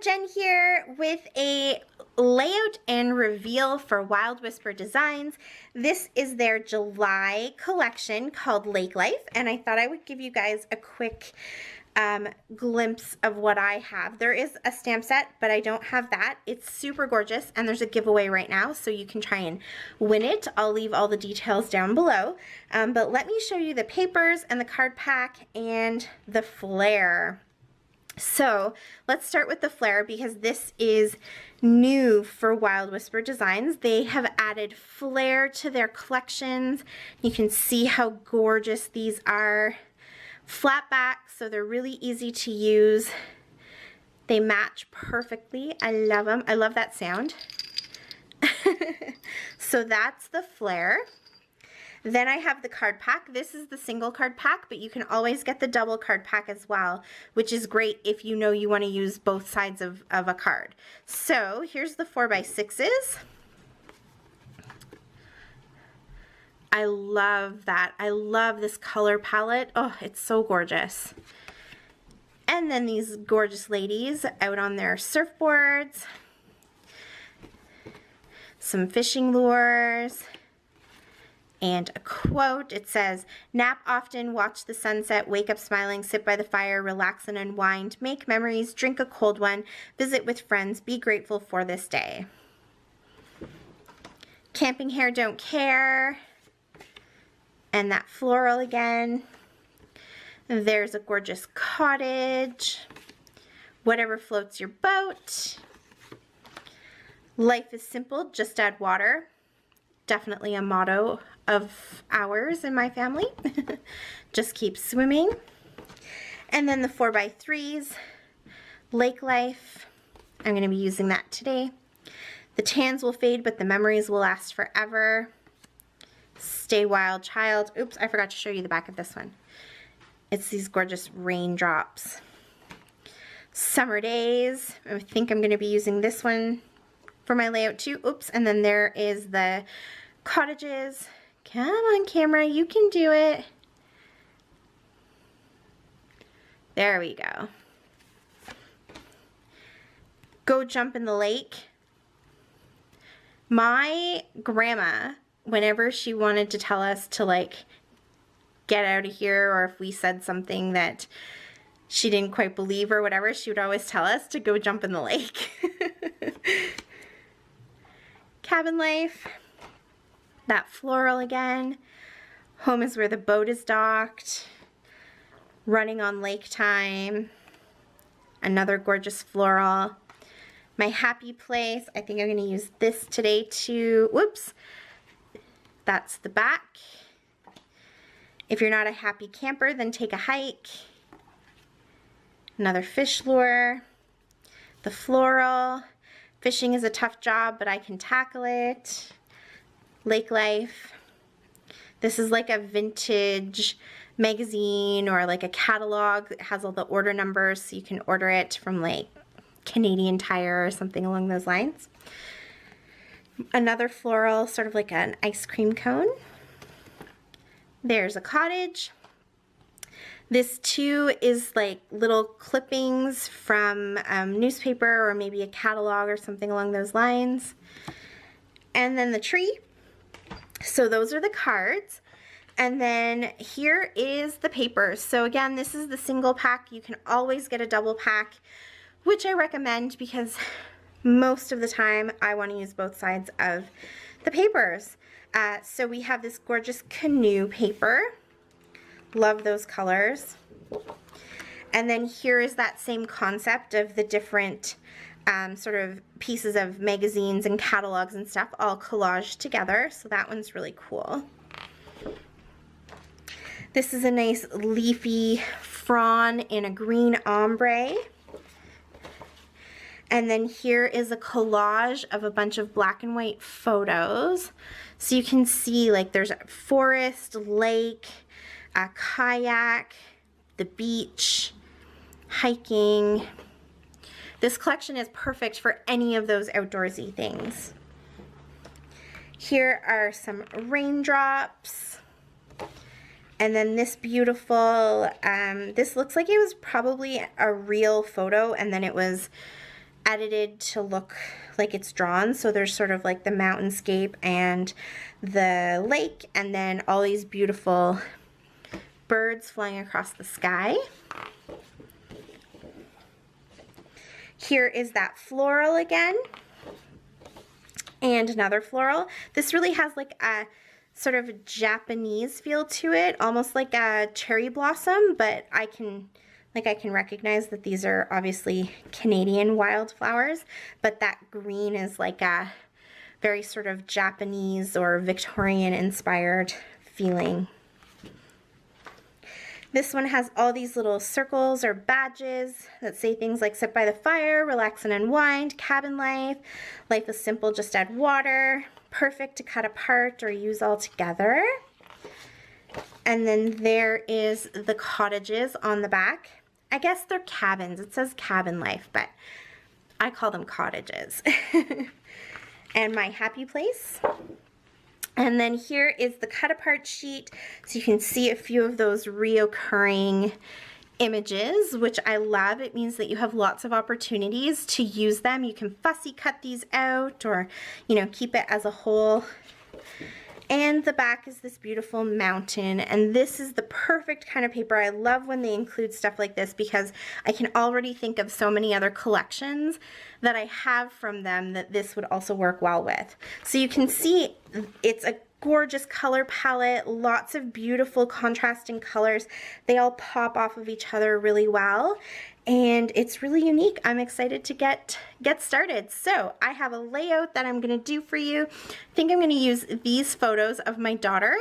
Jen here with a layout and reveal for Wild Whisper Designs. This is their July collection called Lake Life, and I thought I would give you guys a quick glimpse of what I have. There is a stamp set, but I don't have that. It's super gorgeous, and there's a giveaway right now, so you can try and win it. I'll leave all the details down below, but let me show you the papers and the card pack and the flare. So let's start with the flare because this is new for Wild Whisper Designs. They have added flare to their collections. You can see how gorgeous these are. Flat back, so they're really easy to use. They match perfectly. I love them. I love that sound. So that's the flare. Then I have the card pack. This is the single card pack, but you can always get the double card pack as well, which is great if you know you want to use both sides of a card. So here's the 4x6s. I love that. I love this color palette. Oh, it's so gorgeous. And then these gorgeous ladies out on their surfboards. Some fishing lures. And a quote. It says, "Nap often, watch the sunset, wake up smiling, sit by the fire, relax and unwind, make memories, drink a cold one, visit with friends, be grateful for this day." Camping Hair Don't Care. And that floral again. There's a gorgeous cottage. Whatever floats your boat. Life is simple, just add water. Definitely a motto of ours in my family. Just keep swimming. And then the 4x3s, Lake Life. I'm going to be using that today. The tans will fade, but the memories will last forever. Stay Wild Child. Oops, I forgot to show you the back of this one. It's these gorgeous raindrops. Summer Days. I think I'm going to be using this one for my layout too. Oops, and then there is the cottages. Come on, camera, you can do it. There we go. Go jump in the lake. My grandma, whenever she wanted to tell us to like get out of here, or if we said something that she didn't quite believe or whatever, she would always tell us to go jump in the lake. Cabin Life. That floral again. Home is where the boat is docked. Running on Lake Time. Another gorgeous floral. My Happy Place. I think I'm going to use this today too. Whoops. That's the back. If you're not a happy camper, then take a hike. Another fish lure. The floral. Fishing is a tough job, but I can tackle it. Lake Life. This is like a vintage magazine or like a catalog that has all the order numbers, so you can order it from like Canadian Tire or something along those lines. Another floral, sort of like an ice cream cone. There's a cottage. This too is like little clippings from newspaper or maybe a catalog or something along those lines. And then the tree. So those are the cards. And then here is the papers. So again, this is the single pack. You can always get a double pack, which I recommend because most of the time I want to use both sides of the papers. So we have this gorgeous canoe paper. Love those colors. And then here is that same concept of the different sort of pieces of magazines and catalogs and stuff all collaged together. So that one's really cool. This is a nice leafy frond in a green ombre. And then here is a collage of a bunch of black and white photos. So you can see like there's a forest, lake, a kayak, the beach, hiking. This collection is perfect for any of those outdoorsy things. Here are some raindrops. And then this beautiful, this looks like it was probably a real photo and then it was edited to look like it's drawn. So there's sort of like the mountainscape and the lake, and then all these beautiful birds flying across the sky. Here is that floral again, and another floral. This really has like a sort of a Japanese feel to it, almost like a cherry blossom, but I can recognize that these are obviously Canadian wildflowers, but that green is like a very sort of Japanese or Victorian inspired feeling. This one has all these little circles or badges that say things like sit by the fire, relax and unwind, cabin life, life is simple, just add water, perfect to cut apart or use all together. And then there is the cottages on the back. I guess they're cabins. It says cabin life, but I call them cottages. And my happy place. And then here is the cut apart sheet, so you can see a few of those reoccurring images, which I love. It means that you have lots of opportunities to use them. You can fussy cut these out, or, you know, keep it as a whole. And the back is this beautiful mountain, and this is the perfect kind of paper. I love when they include stuff like this because I can already think of so many other collections that I have from them that this would also work well with. So you can see it's a gorgeous color palette, lots of beautiful contrasting colors. They all pop off of each other really well, and it's really unique. I'm excited to get started. So I have a layout that I'm gonna do for you. I think I'm gonna use these photos of my daughter.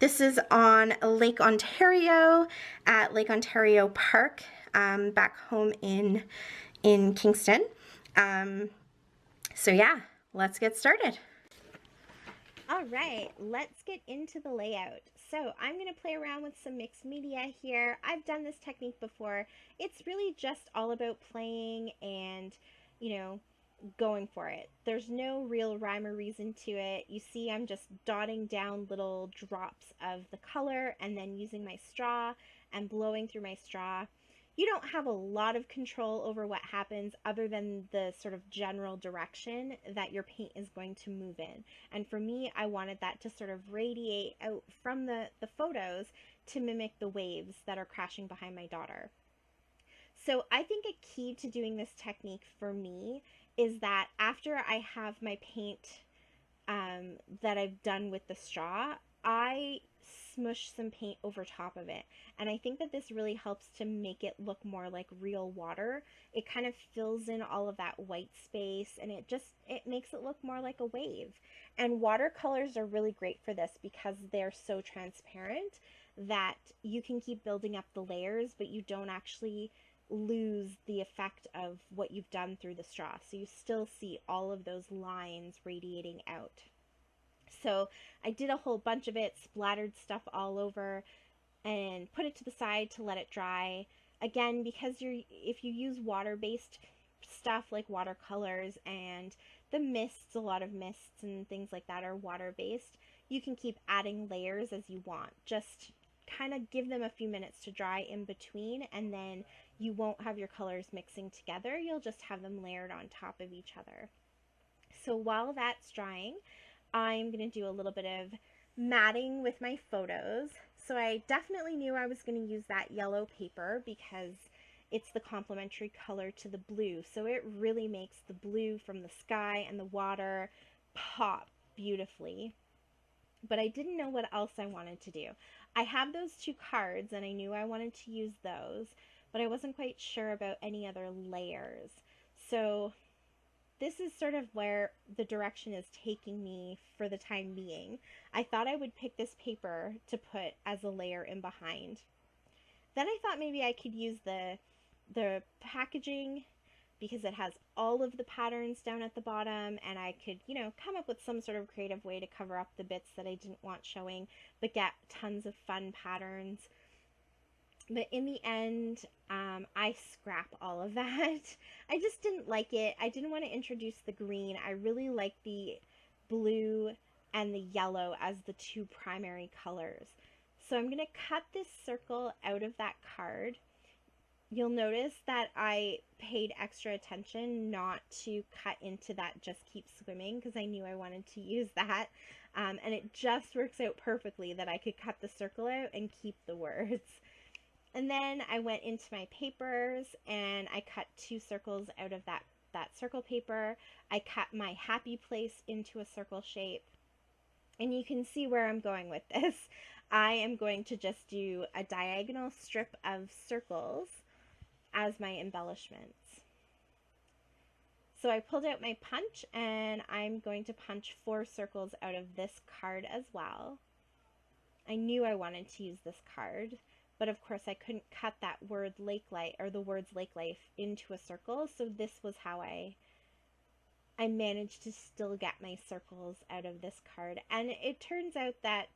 This is on Lake Ontario at Lake Ontario Park, back home in Kingston. So yeah, let's get started. All right, let's get into the layout. So I'm going to play around with some mixed media here. I've done this technique before. It's really just all about playing and, you know, going for it. There's no real rhyme or reason to it. You see I'm just dotting down little drops of the color and then using my straw and blowing through my straw. You don't have a lot of control over what happens other than the sort of general direction that your paint is going to move in. And for me, I wanted that to sort of radiate out from the photos to mimic the waves that are crashing behind my daughter. So I think a key to doing this technique for me is that after I have my paint that I've done with the straw, I smush some paint over top of it. And I think that this really helps to make it look more like real water. It kind of fills in all of that white space, and it makes it look more like a wave. And watercolors are really great for this because they're so transparent that you can keep building up the layers, but you don't actually lose the effect of what you've done through the straw. So you still see all of those lines radiating out. So I did a whole bunch of it, splattered stuff all over, and put it to the side to let it dry. Again, because if you use water-based stuff like watercolors and the mists, a lot of mists and things like that are water-based, you can keep adding layers as you want. Just kind of give them a few minutes to dry in between, and then you won't have your colors mixing together. You'll just have them layered on top of each other. So while that's drying, I'm going to do a little bit of matting with my photos. So I definitely knew I was going to use that yellow paper because it's the complementary color to the blue. So it really makes the blue from the sky and the water pop beautifully. But I didn't know what else I wanted to do. I have those two cards and I knew I wanted to use those, but I wasn't quite sure about any other layers. So this is sort of where the direction is taking me for the time being. I thought I would pick this paper to put as a layer in behind. Then I thought maybe I could use the packaging because it has all of the patterns down at the bottom, and I could, you know, come up with some sort of creative way to cover up the bits that I didn't want showing, but get tons of fun patterns. But in the end, I scrap all of that. I just didn't like it. I didn't want to introduce the green. I really like the blue and the yellow as the two primary colors. So I'm going to cut this circle out of that card. You'll notice that I paid extra attention not to cut into that just keep swimming because I knew I wanted to use that. And it just works out perfectly that I could cut the circle out and keep the words. And then I went into my papers and I cut 2 circles out of that circle paper. I cut my happy place into a circle shape. And you can see where I'm going with this. I am going to just do a diagonal strip of circles as my embellishments. So I pulled out my punch and I'm going to punch 4 circles out of this card as well. I knew I wanted to use this card, but of course I couldn't cut that word lake life or the words lake life into a circle, so this was how I managed to still get my circles out of this card. And it turns out that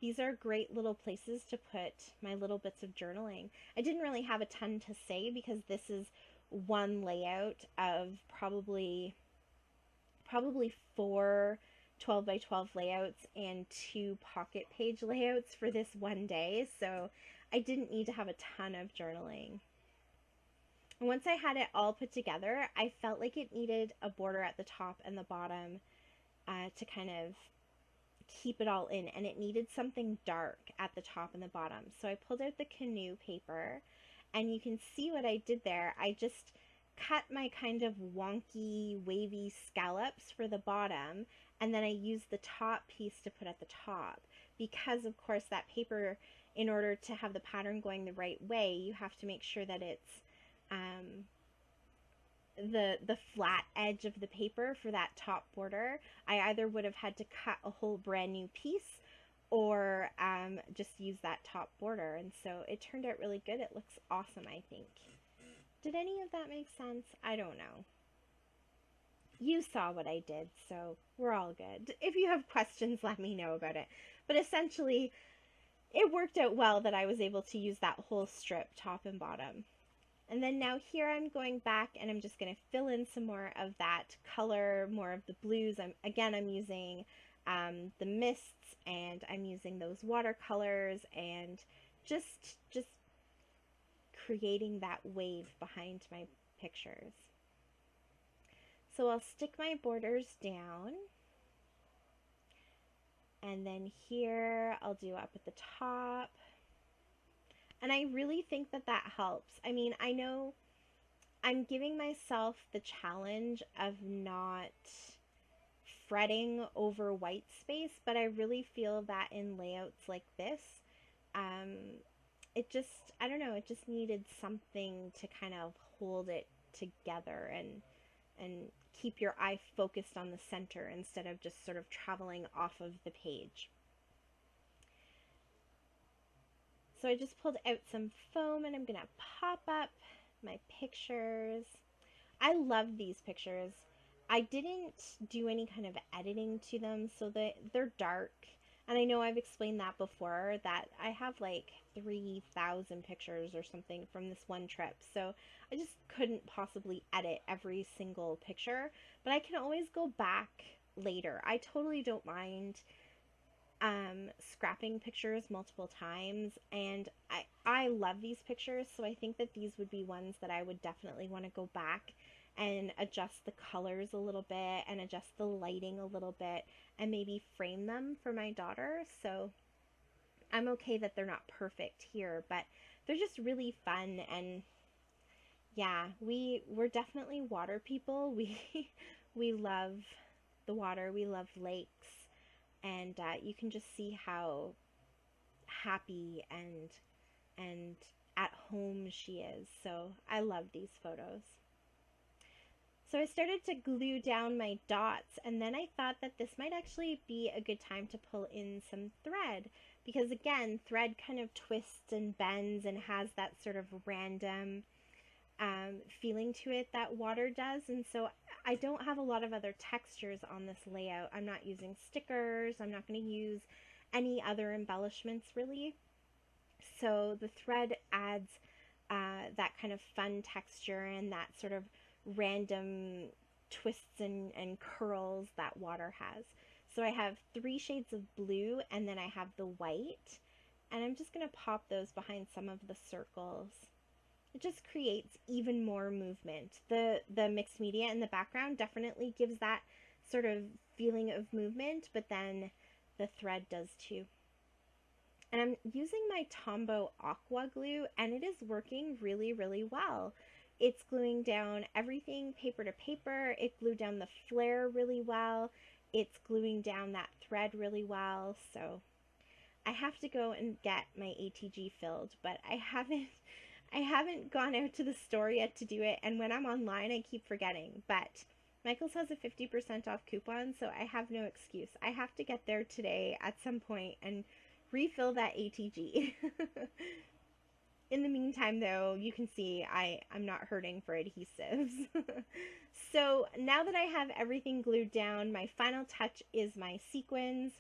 these are great little places to put my little bits of journaling. I didn't really have a ton to say because this is one layout of probably 4 12 by 12 layouts and 2 pocket page layouts for this one day. So I didn't need to have a ton of journaling. Once I had it all put together, I felt like it needed a border at the top and the bottom to kind of keep it all in, and it needed something dark at the top and the bottom. So I pulled out the canoe paper, and you can see what I did there. I just cut my kind of wonky, wavy scallops for the bottom, and then I used the top piece to put at the top. Because, of course, that paper, in order to have the pattern going the right way, you have to make sure that it's the flat edge of the paper for that top border. I either would have had to cut a whole brand new piece or just use that top border, and so it turned out really good. It looks awesome, I think. Did any of that make sense? I don't know. You saw what I did, so we're all good. If you have questions, let me know about it. But essentially, it worked out well that I was able to use that whole strip, top and bottom. And then now here I'm going back and I'm just going to fill in some more of that color, more of the blues. I'm using the mists, and I'm using those watercolors, and just creating that wave behind my pictures. So I'll stick my borders down. And then here I'll do up at the top. And I really think that that helps. I mean, I know I'm giving myself the challenge of not fretting over white space, but I really feel that in layouts like this, it just, I don't know, it just needed something to kind of hold it together and keep your eye focused on the center instead of just sort of traveling off of the page. So I just pulled out some foam and I'm going to pop up my pictures. I love these pictures. I didn't do any kind of editing to them, so they're dark. And I know I've explained that before, that I have like 3,000 pictures or something from this one trip. So I just couldn't possibly edit every single picture, but I can always go back later. I totally don't mind scrapping pictures multiple times, and I love these pictures, so I think that these would be ones that I would definitely want to go back and adjust the colors a little bit and adjust the lighting a little bit and maybe frame them for my daughter. So I'm okay that they're not perfect here, but they're just really fun. And yeah, we're definitely water people. We love the water, we love lakes, and you can just see how happy and at home she is. So I love these photos. So I started to glue down my dots, and then I thought that this might actually be a good time to pull in some thread, because again, thread kind of twists and bends and has that sort of random feeling to it that water does. And so I don't have a lot of other textures on this layout. I'm not using stickers. I'm not going to use any other embellishments really. So the thread adds that kind of fun texture and that sort of random twists and curls that water has. So I have 3 shades of blue, and then I have the white, and I'm just going to pop those behind some of the circles. it just creates even more movement. The mixed media in the background definitely gives that sort of feeling of movement, but then the thread does too. And I'm using my Tombow Aqua Glue, and it is working really, really well. It's gluing down everything paper to paper. It glued down the flare really well. It's gluing down that thread really well. So I have to go and get my ATG filled, but I haven't gone out to the store yet to do it, and when I'm online I keep forgetting. But Michael's has a 50% off coupon, so I have no excuse. I have to get there today at some point and refill that ATG. In the meantime, though, you can see I'm not hurting for adhesives. So now that I have everything glued down, my final touch is my sequins.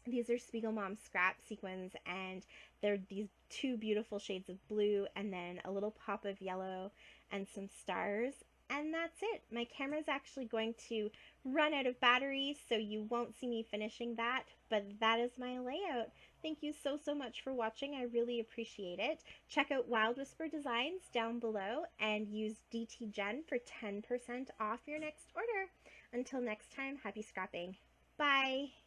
These are KaezMum scrap sequins, and they're these two beautiful shades of blue and then a little pop of yellow and some stars. And that's it. My camera's actually going to run out of battery, so you won't see me finishing that, but that is my layout. Thank you so, so much for watching. I really appreciate it. Check out Wild Whisper Designs down below and use DTGen for 10% off your next order. Until next time, happy scrapping. Bye!